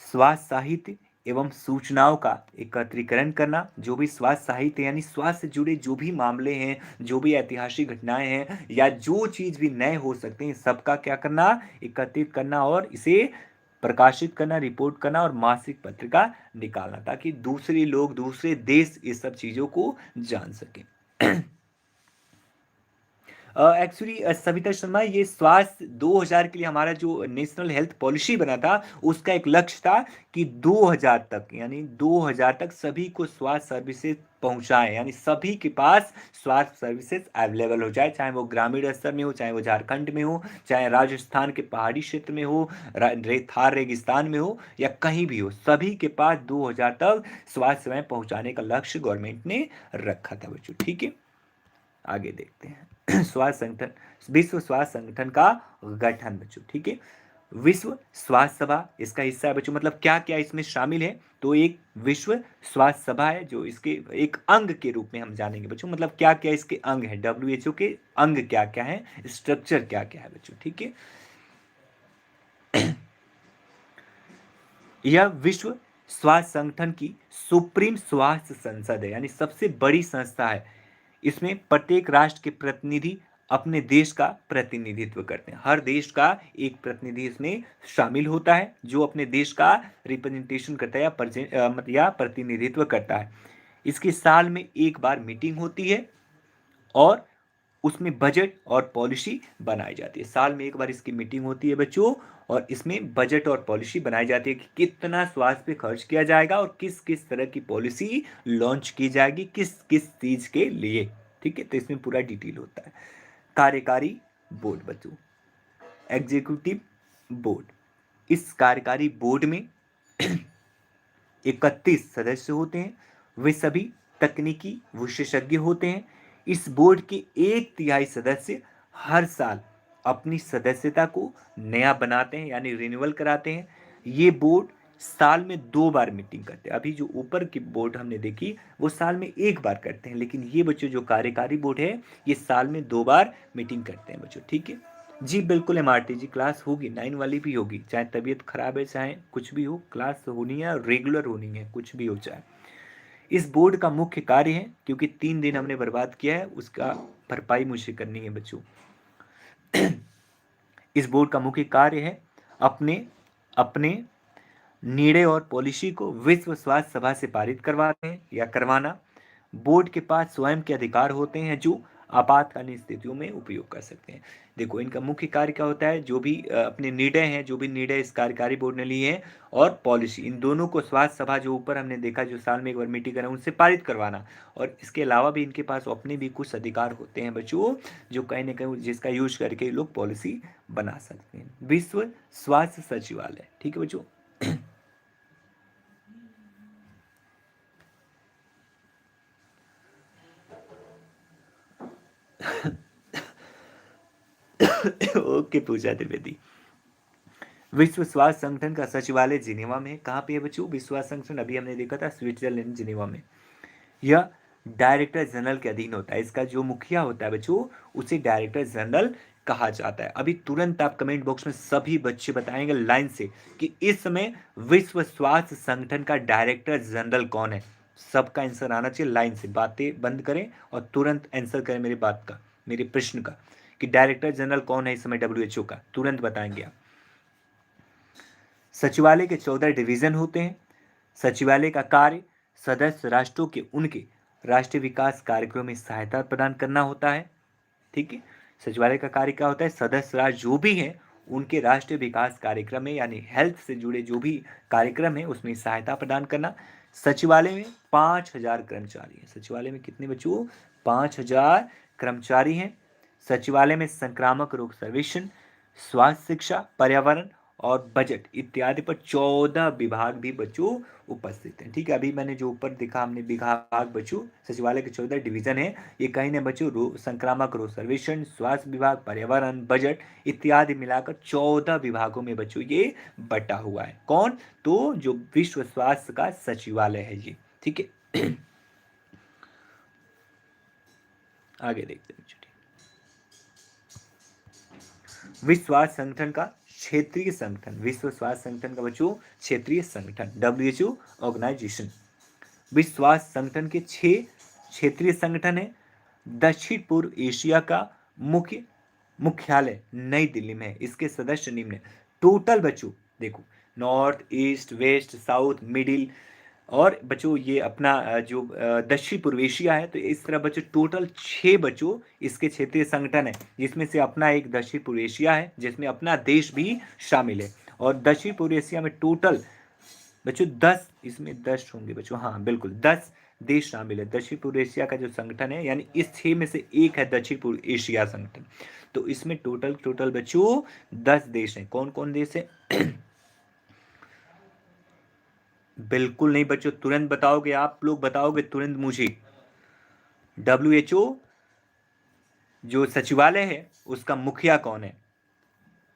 S1: स्वास्थ्य साहित्य एवं सूचनाओं का एकत्रीकरण करना, जो भी स्वास्थ्य साहित्य यानी स्वास्थ्य से जुड़े जो भी मामले हैं, जो भी ऐतिहासिक घटनाएं हैं या जो चीज भी नए हो सकते हैं, सबका क्या करना, एकत्रित करना और इसे प्रकाशित करना, रिपोर्ट करना और मासिक पत्रिका निकालना, ताकि दूसरे लोग, दूसरे देश इस सब चीजों को जान सकें। एक्चुअली सविता शर्मा, ये स्वास्थ्य 2000 के लिए हमारा जो नेशनल हेल्थ पॉलिसी बना था, उसका एक लक्ष्य था कि 2000 तक, यानी 2000 तक सभी को स्वास्थ्य सर्विसेज पहुंचाएं, यानी सभी के पास स्वास्थ्य सर्विसेज अवेलेबल हो जाए, चाहे वो ग्रामीण स्तर में हो, चाहे वो झारखंड में हो, चाहे राजस्थान के पहाड़ी क्षेत्र में हो, थार रेगिस्तान में हो, या कहीं भी हो, सभी के पास 2000 तक स्वास्थ्य सेवाएं पहुंचाने का लक्ष्य गवर्नमेंट ने रखा था बच्चों। ठीक है, आगे देखते हैं। स्वास्थ्य संगठन, विश्व स्वास्थ्य संगठन का गठन बच्चों। ठीक है, विश्व स्वास्थ्य सभा इसका हिस्सा है बच्चों। मतलब क्या क्या इसमें शामिल है, तो एक विश्व स्वास्थ्य सभा है जो इसके एक अंग के रूप में हम जानेंगे बच्चों। मतलब क्या क्या इसके अंग है, WHO के अंग क्या क्या है, स्ट्रक्चर क्या क्या है बच्चों। ठीक है, यह विश्व स्वास्थ्य संगठन की सुप्रीम स्वास्थ्य संसद है, यानी सबसे बड़ी संस्था है। इसमें प्रत्येक राष्ट्र के प्रतिनिधि अपने देश का प्रतिनिधित्व करते हैं। हर देश का एक प्रतिनिधि इसमें शामिल होता है जो अपने देश का रिप्रेजेंटेशन करता है या प्रतिनिधित्व करता है। इसके साल में एक बार मीटिंग होती है और उसमें बजट और पॉलिसी बनाई जाती है। साल में एक बार इसकी मीटिंग होती है बच्चों, और इसमें बजट और पॉलिसी बनाई जाती है कि कितना स्वास्थ्य पे खर्च किया जाएगा और किस किस तरह की पॉलिसी लॉन्च की जाएगी, किस किस चीज के लिए। ठीक है, तो इसमें पूरा डिटेल होता है। कार्यकारी बोर्ड बच्चों, एग्जीक्यूटिव बोर्ड, इस कार्यकारी बोर्ड में 31 सदस्य होते हैं। वे सभी तकनीकी विशेषज्ञ होते हैं। इस बोर्ड के 1/3 सदस्य हर साल अपनी सदस्यता को नया बनाते हैं, यानी रिन्यूअल कराते हैं। ये बोर्ड साल में 2 बार मीटिंग करते हैं। अभी जो ऊपर की बोर्ड हमने देखी वो साल में 1 बार करते हैं, लेकिन ये बच्चों जो कार्यकारी बोर्ड है ये साल में 2 बार मीटिंग करते हैं बच्चों। ठीक है जी, बिल्कुल एमआरटी जी, क्लास होगी, 9 वाली भी होगी, चाहे तबीयत खराब है चाहे कुछ भी हो, क्लास होनी है, रेगुलर होनी है, कुछ भी हो चाहे। इस बोर्ड का मुख्य कार्य है, क्योंकि 3 दिन हमने बर्बाद किया है उसका भरपाई मुझे करनी है बच्चों। इस बोर्ड का मुख्य कार्य है अपने अपने निर्णय और पॉलिसी को विश्व स्वास्थ्य सभा से पारित करवाते हैं या करवाना। बोर्ड के पास स्वयं के अधिकार होते हैं जो आपातकालीन स्थितियों में उपयोग कर सकते हैं। देखो इनका मुख्य कार्य क्या होता है, जो भी अपने निर्णय हैं, जो भी निर्णय इस कार्यकारी बोर्ड ने लिए हैं और पॉलिसी, इन दोनों को स्वास्थ्य सभा जो ऊपर हमने देखा जो साल में एक बार मीटिंग करें उनसे पारित करवाना। और इसके अलावा भी इनके पास अपने भी कुछ अधिकार होते हैं बच्चों, जो कहीं ना कहीं जिसका यूज करके लोग पॉलिसी बना सकते हैं। विश्व स्वास्थ्य सचिवालय, ठीक है बच्चों। ओके पूजा त्रिवेदी। विश्व स्वास्थ्य संगठन का सचिवालय जिनेवा में, कहाँ पे है बच्चों? विश्व स्वास्थ्य संगठन अभी हमने देखा था स्विट्जरलैंड जिनेवा में। यह डायरेक्टर जनरल के अधीन होता है। इसका जो मुखिया होता है बच्चों उसे डायरेक्टर जनरल कहा जाता है। अभी तुरंत आप कमेंट बॉक्स में सभी बच्चे बताएंगे लाइन से कि इस समय विश्व स्वास्थ्य संगठन का डायरेक्टर जनरल कौन है। सबका आंसर आना चाहिए लाइन से, बातें बंद करें और तुरंत आंसर करें मेरी बात का, मेरे प्रश्न का, कि डायरेक्टर जनरल कौन है इस समय WHO का, तुरंत बताएंगे आप। सचिवालय के 14 डिवीजन होते हैं। सचिवालय का कार्य सदस्य राष्ट्रों के उनके राष्ट्रीय विकास कार्यक्रमों में सहायता प्रदान करना होता है। ठीक है, सचिवालय का कार्य क्या होता है, सदस्य राष्ट्र जो भी हैं उनके राष्ट्रीय विकास कार्यक्रम में यानी हेल्थ से जुड़े जो भी कार्यक्रम है उसमें सहायता प्रदान करना। सचिवालय में 5,000 कर्मचारी हैं। सचिवालय में कितने बच्चों? 5,000 कर्मचारी हैं। सचिवालय में संक्रामक रोग सर्वेक्षण, स्वास्थ्य शिक्षा, पर्यावरण और बजट इत्यादि पर 14 विभाग भी बच्चों उपस्थित हैं। ठीक है, अभी मैंने जो ऊपर दिखा हमने विभाग बच्चों, सचिवालय के 14 डिवीजन है, ये कहीं ना बच्चों संक्रामक रोग सर्वेक्षण, स्वास्थ्य विभाग, पर्यावरण, बजट इत्यादि मिलाकर 14 विभागों में बच्चों ये बटा हुआ है। कौन? तो जो विश्व स्वास्थ्य का सचिवालय है ये। ठीक है, आगे देखते हैं। विश्व स्वास्थ्य संगठन का क्षेत्रीय संगठन, विश्व स्वास्थ्य संगठन का बच्चों क्षेत्रीय संगठन, WHO ऑर्गेनाइजेशन। विश्व स्वास्थ्य संगठन के 6 क्षेत्रीय संगठन है। दक्षिण पूर्व एशिया का मुख्यालय नई दिल्ली में है। इसके सदस्य निम्न है। टोटल बच्चों देखो, north, east, west, south, middle और बच्चों ये अपना जो दक्षिण पूर्व एशिया है, तो इस तरह बच्चों टोटल 6 बच्चों इसके क्षेत्रीय संगठन है, जिसमें से अपना एक दक्षिण पूर्व एशिया है जिसमें अपना देश भी शामिल है। और दक्षिण पूर्व एशिया में टोटल बच्चों 10, इसमें 10 होंगे बच्चों, हाँ बिल्कुल 10 देश शामिल है। दक्षिण पूर्व एशिया का जो संगठन है यानी इस 6 में से एक है दक्षिण पूर्व एशिया संगठन। तो इसमें टोटल बच्चों 10 देश हैं। कौन कौन देश है? बिल्कुल नहीं बच्चों, तुरंत बताओगे आप लोग, बताओगे तुरंत मुझे। WHO जो सचिवालय है उसका मुखिया कौन है,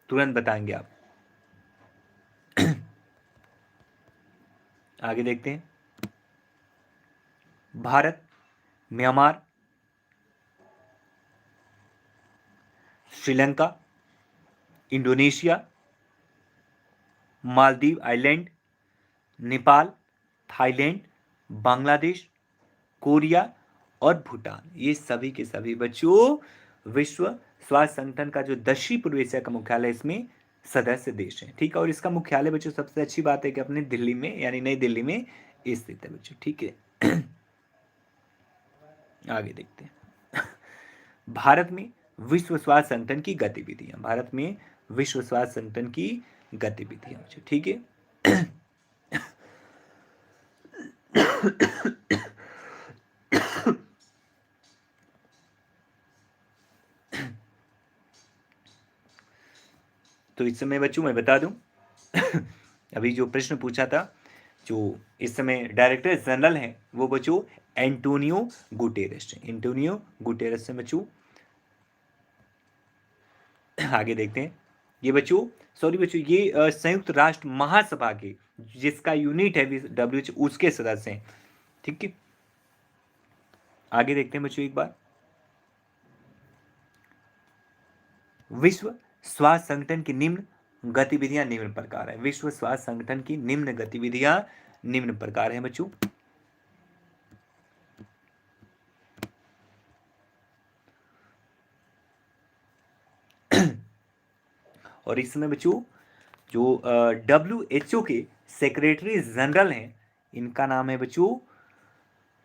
S1: तुरंत बताएंगे आप। आगे देखते हैं। Bharat, Myanmar, Sri Lanka, Indonesia, Maldives island, Nepal, Thailand, Bangladesh, Korea और भूटान, ये सभी के सभी बच्चों विश्व स्वास्थ्य संगठन का जो दक्षिण पूर्व एशिया का मुख्यालय इसमें सदस्य देश है। ठीक है, और इसका मुख्यालय बच्चों सबसे अच्छी बात है कि अपने दिल्ली में यानी नई दिल्ली में स्थित है बच्चों। ठीक है, आगे देखते हैं। भारत में विश्व स्वास्थ्य संगठन की गतिविधियां, भारत में विश्व स्वास्थ्य संगठन की गतिविधियां बच्चों। ठीक है, तो इस समय बच्चों मैं बता दूं अभी जो प्रश्न पूछा था, जो इस समय डायरेक्टर जनरल हैं वो बच्चों एंटोनियो गुटेरेस हैं। एंटोनियो गुटेरेस हैं बच्चों। आगे देखते हैं। ये बच्चों, सॉरी बच्चों, ये संयुक्त राष्ट्र महासभा के, जिसका यूनिट है WHO, उसके सदस्य हैं। ठीक है, आगे देखते हैं बच्चों एक बार। विश्व स्वास्थ्य संगठन की निम्न गतिविधियां निम्न प्रकार है। विश्व स्वास्थ्य संगठन की निम्न गतिविधियां निम्न प्रकार है बच्चों। और इस समय बच्चों जो WHO के सेक्रेटरी जनरल हैं, इनका नाम है बच्चों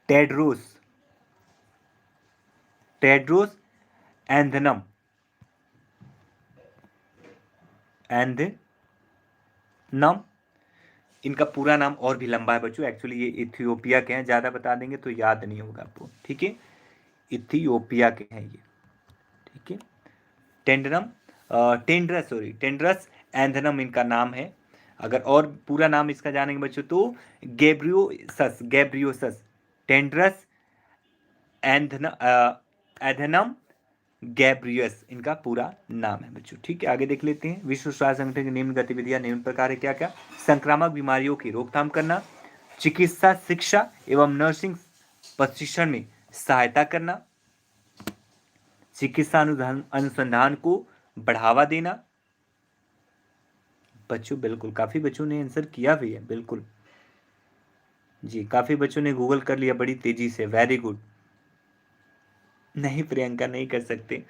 S1: टेड्रोस टेड्रोस एंधनम एंधनम। इनका पूरा नाम और भी लंबा है बच्चों, एक्चुअली ये इथियोपिया के हैं, ज़्यादा बता देंगे तो याद नहीं होगा आपको। ठीक है, इथियोपिया के हैं ये। ठीक है, टेंड्रस एंथनम इनका नाम है। अगर और पूरा नाम इसका जानेंगे बच्चों तो गैब्रियोसस टेंड्रस एंथनम गैब्रियस इनका पूरा नाम है बच्चों। ठीक है, आगे देख लेते हैं। विश्व स्वास्थ्य संगठन की निम्न गतिविधियां निम्न प्रकार है, क्या क्या? संक्रामक बीमारियों की रोकथाम करना, चिकित्सा शिक्षा एवं नर्सिंग प्रशिक्षण में सहायता करना, चिकित्सा अनुसंधान को बढ़ावा देना। बच्चों बिल्कुल, काफी बच्चों ने आंसर किया भी है, बिल्कुल जी, काफी बच्चों ने गूगल कर लिया बड़ी तेजी से, वेरी गुड। नहीं प्रियंका, नहीं कर सकते,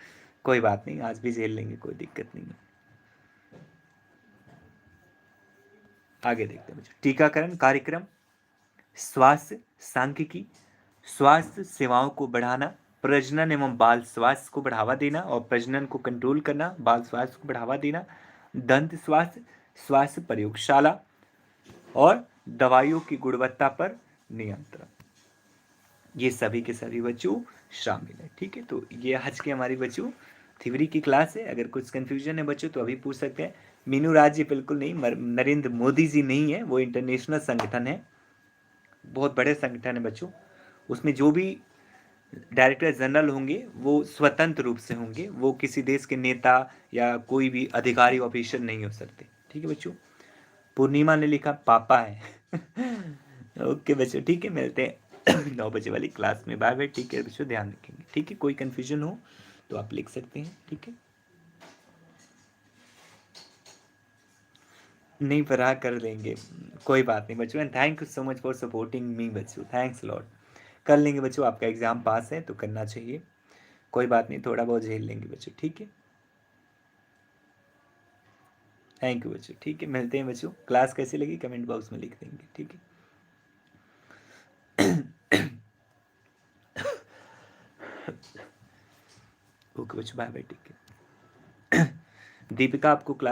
S1: कोई बात नहीं, आज भी झेल लेंगे, कोई दिक्कत नहीं है। आगे देखते हैं बच्चों। टीकाकरण कार्यक्रम, स्वास्थ्य सांख्यिकी, स्वास्थ्य सेवाओं को बढ़ाना, प्रजनन एवं बाल स्वास्थ्य को बढ़ावा देना और प्रजनन को कंट्रोल करना, बाल स्वास्थ्य को बढ़ावा देना, दंत स्वास्थ्य, स्वास्थ्य प्रयोगशाला और दवाइयों की गुणवत्ता पर नियंत्रण, ये सभी के सभी बच्चों शामिल है। ठीक है, तो ये आज की हमारी बच्चों थ्योरी की क्लास है। अगर कुछ कंफ्यूजन है बच्चों तो अभी पूछ सकते हैं। मीनू राज जी बिल्कुल नहीं, नरेंद्र मोदी जी नहीं है, वो इंटरनेशनल संगठन है, बहुत बड़े संगठन है बच्चों। उसमें जो भी डायरेक्टर जनरल होंगे वो स्वतंत्र रूप से होंगे, वो किसी देश के नेता या कोई भी अधिकारी ऑफिसर नहीं हो सकते। ठीक है बच्चों, पूर्णिमा ने लिखा पापा है। ओके बच्चों, ठीक है, मिलते हैं 9 बजे वाली क्लास में। बाय बाय, ठीक है बच्चों, ध्यान रखेंगे। ठीक है, कोई कंफ्यूजन हो तो आप लिख सकते हैं। ठीक है, नहीं पढ़ा कर लेंगे, कोई बात नहीं बच्चों। And thank you so much for supporting me बच्चों, थैंक्स लॉट। कर लेंगे बच्चों, आपका एग्जाम पास है तो करना चाहिए, कोई बात नहीं, थोड़ा बहुत झेल लेंगे बच्चों। ठीक है, थैंक यू बच्चों। ठीक है, मिलते हैं बच्चों। क्लास कैसी लगी कमेंट बॉक्स में लिख देंगे। ठीक है, ओके बच्चों, बाय बाय, ठीक है। दीपिका आपको क्लास